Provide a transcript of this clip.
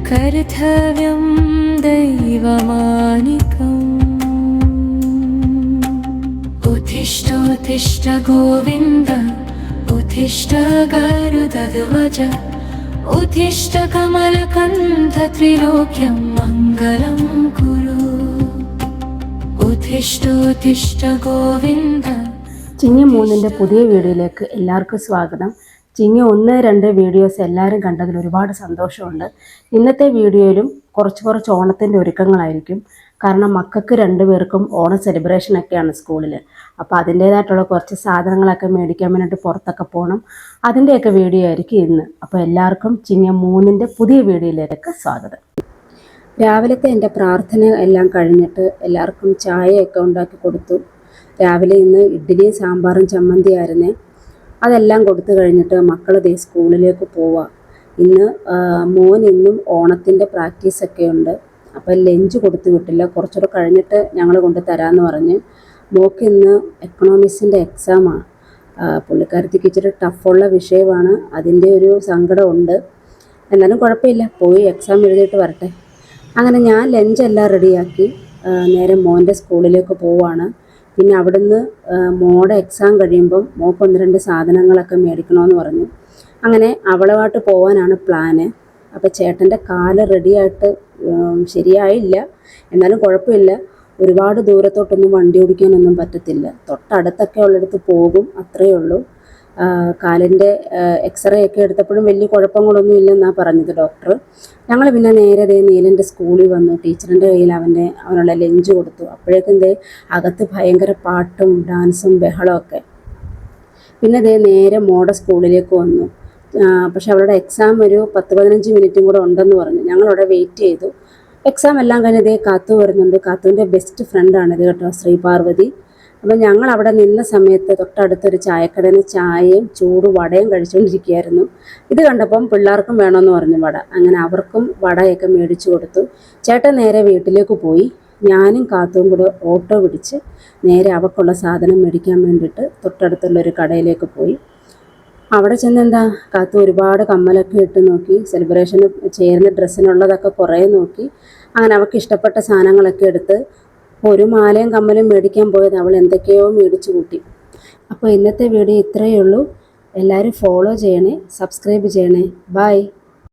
कर्तव्यं दैवमानिकम् उत्तिष्ठ उत्तिष्ठ गोविन्द उत्तिष्ठ गरुडध्वज उत्तिष्ठ कमलकन्ठ त्रिलोक्यं मङ्गलं कुरु उत्तिष्ठ उत्तिष्ठ गोविन्द. ചിങ്ങ 3-ന്റെ പുതിയ വീഡിയോയിലേക്ക് എല്ലാവർക്കും സ്വാഗതം. ചിങ്ങ 1-2 വീഡിയോസ് എല്ലാവരും കണ്ടതിൽ ഒരുപാട് സന്തോഷമുണ്ട്. ഇന്നത്തെ വീഡിയോയിലും കുറച്ച് ഓണത്തിൻ്റെ ഒരുക്കങ്ങളായിരിക്കും. കാരണം മക്കൾക്ക് 2 പേർക്കും ഓണം സെലിബ്രേഷനൊക്കെയാണ് സ്കൂളിൽ. അപ്പോൾ അതിൻ്റേതായിട്ടുള്ള കുറച്ച് സാധനങ്ങളൊക്കെ മേടിക്കാൻ വേണ്ടിയിട്ട് പുറത്തൊക്കെ പോകണം. അതിൻ്റെയൊക്കെ വീഡിയോ ആയിരിക്കും ഇന്ന്. അപ്പോൾ എല്ലാവർക്കും ചിങ്ങ 3-ന്റെ പുതിയ വീഡിയോയിലേക്ക് സ്വാഗതം. രാവിലത്തെ എൻ്റെ പ്രാർത്ഥന എല്ലാം കഴിഞ്ഞിട്ട് എല്ലാവർക്കും ചായയൊക്കെ ഉണ്ടാക്കി കൊടുത്തു. രാവിലെ ഇന്ന് ഇഡ്ഡലിയും സാമ്പാറും ചമ്മന്തിയായിരുന്നേ. അതെല്ലാം കൊടുത്തു കഴിഞ്ഞിട്ട് മക്കൾ ദേ സ്കൂളിലേക്ക് പോവുക. ഇന്ന് ഇന്നും ഓണത്തിൻ്റെ പ്രാക്ടീസൊക്കെ ഉണ്ട്. അപ്പോൾ ലഞ്ച് കൊടുത്തു വിട്ടില്ല, കുറച്ചുകൂടെ കഴിഞ്ഞിട്ട് ഞങ്ങൾ കൊണ്ട് തരാമെന്ന് പറഞ്ഞ്. മോൾക്ക് ഇന്ന് എക്കണോമിക്സിൻ്റെ എക്സാമാണ്. പുള്ളിക്കാരത്തിക്ക് ഇച്ചിരി ടഫുള്ള വിഷയമാണ്, അതിൻ്റെ ഒരു സങ്കടമുണ്ട്. എന്നാലും കുഴപ്പമില്ല, പോയി എക്സാം എഴുതിയിട്ട് വരട്ടെ. അങ്ങനെ ഞാൻ ലഞ്ചെല്ലാം റെഡിയാക്കി നേരെ മോൻ്റെ സ്കൂളിലേക്ക് പോവുകയാണ്. പിന്നെ അവിടുന്ന് മോടെ എക്സാം കഴിയുമ്പം മോൾക്ക് 1-2 സാധനങ്ങളൊക്കെ മേടിക്കണമെന്ന് പറഞ്ഞു. അങ്ങനെ അവളുമായിട്ട് പോകാനാണ് പ്ലാന്. അപ്പോൾ ചേട്ടൻ്റെ കാല് റെഡിയായിട്ട് ശരിയായില്ല, എന്നാലും കുഴപ്പമില്ല. ഒരുപാട് ദൂരത്തോട്ടൊന്നും വണ്ടി ഓടിക്കാനൊന്നും പറ്റത്തില്ല. തൊട്ടടുത്തൊക്കെ ഉള്ളിടത്ത് പോകും, അത്രയേ ഉള്ളൂ. കാലിൻ്റെ എക്സ്റേ ഒക്കെ എടുത്തപ്പോഴും വലിയ കുഴപ്പങ്ങളൊന്നും ഇല്ലെന്നാണ് പറഞ്ഞത് ഡോക്ടർ. ഞങ്ങൾ പിന്നെ നേരെ നീലൻ്റെ സ്കൂളിൽ വന്നു. ടീച്ചറിൻ്റെ കയ്യിൽ അവനുള്ള ലഞ്ച് കൊടുത്തു. അപ്പോഴേക്കും അകത്ത് ഭയങ്കര പാട്ടും ഡാൻസും ബഹളമൊക്കെ. പിന്നെ നേരെ മോടെ സ്കൂളിലേക്ക് വന്നു. പക്ഷെ അവളുടെ എക്സാം ഒരു 10-15 മിനിറ്റും കൂടെ ഉണ്ടെന്ന് പറഞ്ഞു. ഞങ്ങളവിടെ വെയിറ്റ് ചെയ്തു. എക്സാം എല്ലാം കഴിഞ്ഞ് കാത്തു വരുന്നുണ്ട്. കാത്തുവിൻ്റെ ബെസ്റ്റ് ഫ്രണ്ടാണിത് കേട്ടോ, ശ്രീപാർവതി. അപ്പം ഞങ്ങൾ അവിടെ നിന്ന സമയത്ത് തൊട്ടടുത്തൊരു ചായക്കടയിൽ നിന്ന് ചായയും ചൂട് വടയും കഴിച്ചുകൊണ്ടിരിക്കുകയായിരുന്നു. ഇത് കണ്ടപ്പം പിള്ളേർക്കും വേണമെന്ന് പറഞ്ഞു വട. അങ്ങനെ അവർക്കും വടയൊക്കെ മേടിച്ചു കൊടുത്തു. ചേട്ടൻ നേരെ വീട്ടിലേക്ക് പോയി. ഞാനും കാത്തും കൂടെ ഓട്ടോ പിടിച്ച് നേരെ അവൾക്കുള്ള സാധനം മേടിക്കാൻ വേണ്ടിയിട്ട് തൊട്ടടുത്തുള്ളൊരു കടയിലേക്ക് പോയി. അവിടെ ചെന്നെന്താ, കാത്തു ഒരുപാട് കമ്മലൊക്കെ ഇട്ട് നോക്കി. സെലിബ്രേഷന് ചേരുന്ന ഡ്രസ്സിനുള്ളതൊക്കെ കുറേ നോക്കി. അങ്ങനെ അവൾക്ക് ഇഷ്ടപ്പെട്ട സാധനങ്ങളൊക്കെ എടുത്ത് ഒരു മാലയും കമ്മലും മേടിക്കാൻ പോയത് അവൾ എന്തൊക്കെയോ മേടിച്ചു കൂട്ടി. അപ്പോൾ ഇന്നത്തെ വീഡിയോ ഇത്രയേ ഉള്ളൂ. എല്ലാവരും ഫോളോ ചെയ്യണേ, സബ്സ്ക്രൈബ് ചെയ്യണേ. ബൈ.